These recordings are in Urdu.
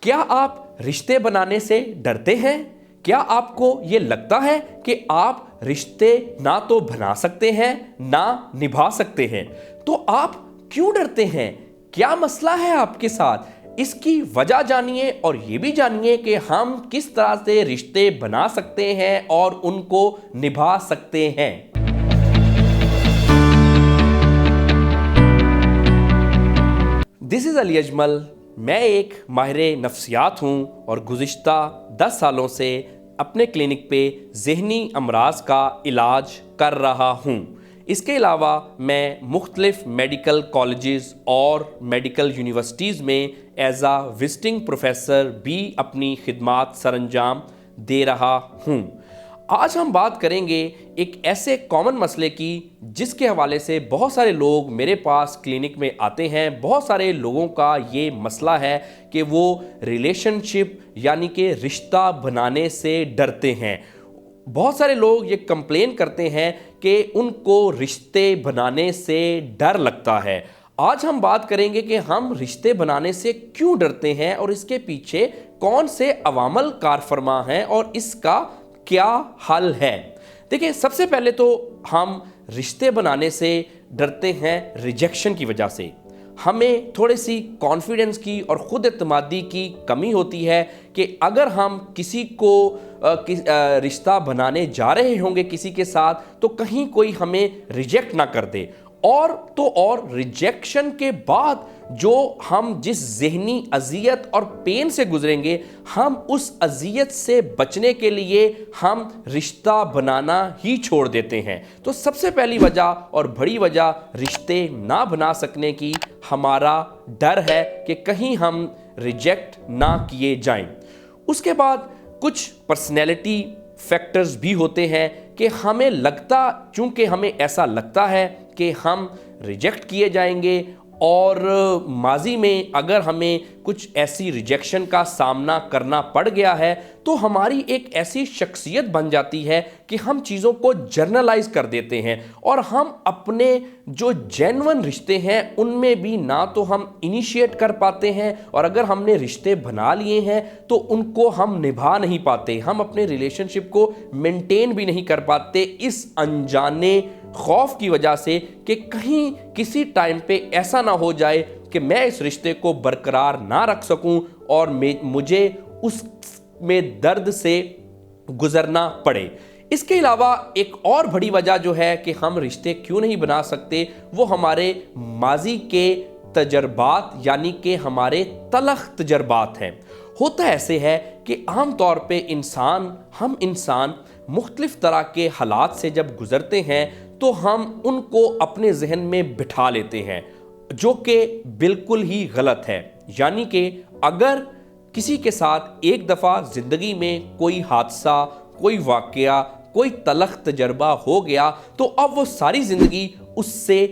کیا آپ رشتے بنانے سے ڈرتے ہیں؟ کیا آپ کو یہ لگتا ہے کہ آپ رشتے نہ تو بنا سکتے ہیں نہ نبھا سکتے ہیں؟ تو آپ کیوں ڈرتے ہیں؟ کیا مسئلہ ہے آپ کے ساتھ؟ اس کی وجہ جانیے اور یہ بھی جانیے کہ ہم کس طرح سے رشتے بنا سکتے ہیں اور ان کو نبھا سکتے ہیں۔ دس از علی اجمل، میں ایک ماہر نفسیات ہوں اور گزشتہ 10 سالوں سے اپنے کلینک پہ ذہنی امراض کا علاج کر رہا ہوں۔ اس کے علاوہ میں مختلف میڈیکل کالجز اور میڈیکل یونیورسٹیز میں ایز اے وزٹنگ پروفیسر بھی اپنی خدمات سر انجام دے رہا ہوں۔ آج ہم بات کریں گے ایک ایسے کامن مسئلے کی جس کے حوالے سے بہت سارے لوگ میرے پاس کلینک میں آتے ہیں۔ بہت سارے لوگوں کا یہ مسئلہ ہے کہ وہ ریلیشن شپ یعنی کہ رشتہ بنانے سے ڈرتے ہیں۔ بہت سارے لوگ یہ کمپلین کرتے ہیں کہ ان کو رشتے بنانے سے ڈر لگتا ہے۔ آج ہم بات کریں گے کہ ہم رشتے بنانے سے کیوں ڈرتے ہیں اور اس کے پیچھے کون سے عوامل کار فرما ہیں اور اس کا کیا حل ہے۔ دیکھیں، سب سے پہلے تو ہم رشتے بنانے سے ڈرتے ہیں ریجیکشن کی وجہ سے۔ ہمیں تھوڑی سی کانفیڈنس کی اور خود اعتمادی کی کمی ہوتی ہے کہ اگر ہم کسی کو رشتہ بنانے جا رہے ہوں گے کسی کے ساتھ تو کہیں کوئی ہمیں ریجیکٹ نہ کر دے، اور تو اور ریجیکشن کے بعد جو ہم جس ذہنی اذیت اور پین سے گزریں گے، ہم اس اذیت سے بچنے کے لیے ہم رشتہ بنانا ہی چھوڑ دیتے ہیں۔ تو سب سے پہلی وجہ اور بڑی وجہ رشتے نہ بنا سکنے کی ہمارا ڈر ہے کہ کہیں ہم ریجیکٹ نہ کیے جائیں۔ اس کے بعد کچھ پرسنالٹی فیکٹرز بھی ہوتے ہیں کہ چونکہ ہمیں ایسا لگتا ہے کہ ہم ریجیکٹ کیے جائیں گے، اور ماضی میں اگر ہمیں کچھ ایسی ریجیکشن کا سامنا کرنا پڑ گیا ہے تو ہماری ایک ایسی شخصیت بن جاتی ہے کہ ہم چیزوں کو جرنلائز کر دیتے ہیں، اور ہم اپنے جو جینون رشتے ہیں ان میں بھی نہ تو ہم انیشیٹ کر پاتے ہیں، اور اگر ہم نے رشتے بنا لیے ہیں تو ان کو ہم نبھا نہیں پاتے، ہم اپنے ریلیشن شپ کو مینٹین بھی نہیں کر پاتے، اس انجانے خوف کی وجہ سے کہ کہیں کسی ٹائم پہ ایسا نہ ہو جائے کہ میں اس رشتے کو برقرار نہ رکھ سکوں اور مجھے اس میں درد سے گزرنا پڑے۔ اس کے علاوہ ایک اور بڑی وجہ جو ہے کہ ہم رشتے کیوں نہیں بنا سکتے، وہ ہمارے ماضی کے تجربات یعنی کہ ہمارے تلخ تجربات ہیں۔ ہوتا ایسے ہے کہ عام طور پہ ہم انسان مختلف طرح کے حالات سے جب گزرتے ہیں تو ہم ان کو اپنے ذہن میں بٹھا لیتے ہیں، جو کہ بالکل ہی غلط ہے۔ یعنی کہ اگر کسی کے ساتھ ایک دفعہ زندگی میں کوئی حادثہ، کوئی واقعہ، کوئی تلخ تجربہ ہو گیا تو اب وہ ساری زندگی اس سے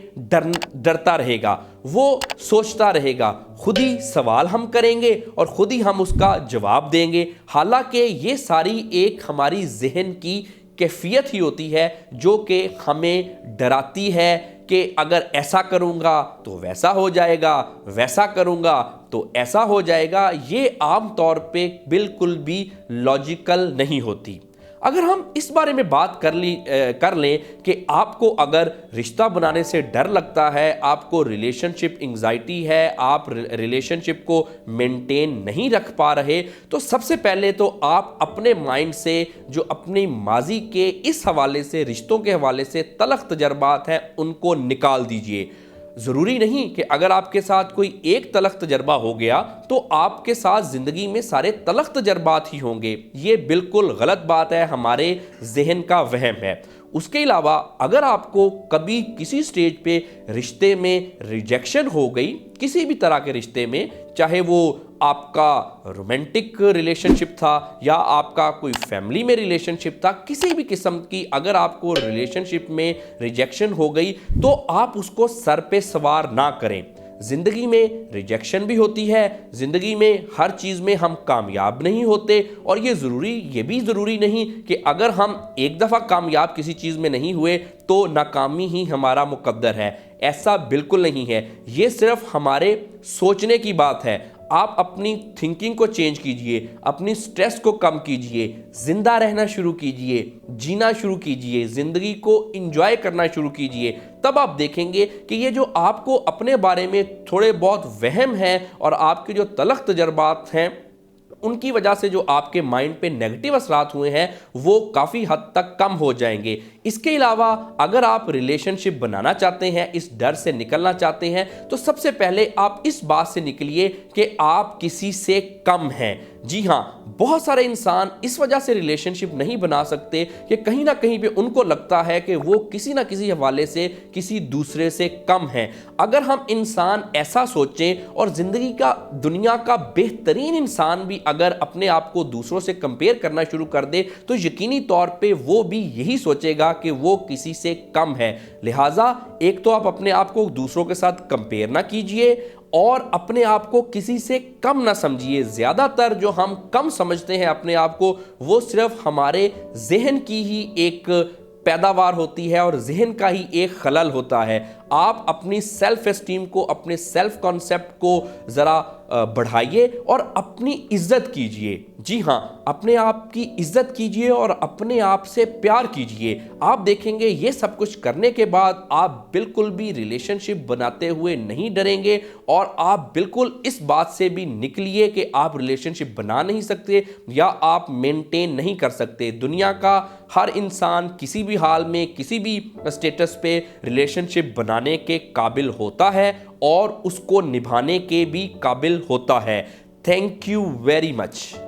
ڈرتا رہے گا، وہ سوچتا رہے گا، خود ہی سوال ہم کریں گے اور خود ہی ہم اس کا جواب دیں گے، حالانکہ یہ ساری ایک ہماری ذہن کی کیفیت ہی ہوتی ہے جو کہ ہمیں ڈراتی ہے کہ اگر ایسا کروں گا تو ویسا ہو جائے گا، ویسا کروں گا تو ایسا ہو جائے گا۔ یہ عام طور پہ بالکل بھی لاجیکل نہیں ہوتی۔ اگر ہم اس بارے میں بات کر لیں کہ آپ کو اگر رشتہ بنانے سے ڈر لگتا ہے، آپ کو ریلیشن شپ انگزائٹی ہے، آپ ریلیشن شپ کو مینٹین نہیں رکھ پا رہے، تو سب سے پہلے تو آپ اپنے مائنڈ سے جو اپنی ماضی کے اس حوالے سے، رشتوں کے حوالے سے تلخ تجربات ہیں ان کو نکال دیجئے۔ ضروری نہیں کہ اگر آپ کے ساتھ کوئی ایک تلخ تجربہ ہو گیا تو آپ کے ساتھ زندگی میں سارے تلخ تجربات ہی ہوں گے، یہ بالکل غلط بات ہے، ہمارے ذہن کا وہم ہے۔ اس کے علاوہ اگر آپ کو کبھی کسی سٹیج پہ رشتے میں ریجیکشن ہو گئی، کسی بھی طرح کے رشتے میں، چاہے وہ آپ کا رومانٹک ریلیشن شپ تھا یا آپ کا کوئی فیملی میں ریلیشن شپ تھا، کسی بھی قسم کی اگر آپ کو ریلیشن شپ میں ریجیکشن ہو گئی تو آپ اس کو سر پہ سوار نہ کریں۔ زندگی میں ریجیکشن بھی ہوتی ہے، زندگی میں ہر چیز میں ہم کامیاب نہیں ہوتے، اور یہ بھی ضروری نہیں کہ اگر ہم ایک دفعہ کامیاب کسی چیز میں نہیں ہوئے تو ناکامی ہی ہمارا مقدر ہے۔ ایسا بالکل نہیں ہے، یہ صرف ہمارے سوچنے کی بات ہے۔ آپ اپنی تھنکنگ کو چینج کیجئے، اپنی سٹریس کو کم کیجئے، زندہ رہنا شروع کیجئے، جینا شروع کیجئے، زندگی کو انجوائے کرنا شروع کیجئے، تب آپ دیکھیں گے کہ یہ جو آپ کو اپنے بارے میں تھوڑے بہت وہم ہیں اور آپ کے جو تلخ تجربات ہیں ان کی وجہ سے جو آپ کے مائنڈ پہ نیگیٹو اثرات ہوئے ہیں وہ کافی حد تک کم ہو جائیں گے۔ اس کے علاوہ اگر آپ ریلیشن شپ بنانا چاہتے ہیں، اس ڈر سے نکلنا چاہتے ہیں، تو سب سے پہلے آپ اس بات سے نکلیے کہ آپ کسی سے کم ہیں۔ جی ہاں، بہت سارے انسان اس وجہ سے ریلیشن شپ نہیں بنا سکتے کہ کہیں نہ کہیں پہ ان کو لگتا ہے کہ وہ کسی نہ کسی حوالے سے کسی دوسرے سے کم ہیں۔ اگر ہم انسان ایسا سوچیں اور زندگی کا دنیا کا بہترین انسان بھی اگر اپنے آپ کو دوسروں سے کمپیئر کرنا شروع کر دے تو یقینی طور پہ وہ بھی یہی سوچے گا کہ وہ کسی سے کم ہے۔ لہٰذا ایک تو آپ اپنے آپ کو دوسروں کے ساتھ کمپیئر نہ کیجئے اور اپنے آپ کو کسی سے کم نہ سمجھیے۔ زیادہ تر جو ہم کم سمجھتے ہیں اپنے آپ کو وہ صرف ہمارے ذہن کی ہی ایک پیداوار ہوتی ہے اور ذہن کا ہی ایک خلل ہوتا ہے۔ آپ اپنی سیلف اسٹیم کو، اپنے سیلف کانسیپٹ کو ذرا بڑھائیے اور اپنی عزت کیجئے۔ جی ہاں، اپنے آپ کی عزت کیجئے اور اپنے آپ سے پیار کیجئے۔ آپ دیکھیں گے یہ سب کچھ کرنے کے بعد آپ بالکل بھی ریلیشن شپ بناتے ہوئے نہیں ڈریں گے اور آپ بالکل اس بات سے بھی نکلیے کہ آپ ریلیشن شپ بنا نہیں سکتے یا آپ مینٹین نہیں کر سکتے۔ دنیا کا ہر انسان کسی بھی حال میں، کسی بھی اسٹیٹس پہ ریلیشن شپ بنانے کے قابل ہوتا ہے اور اس کو نبھانے کے بھی قابل ہوتا ہے۔ Thank you very much.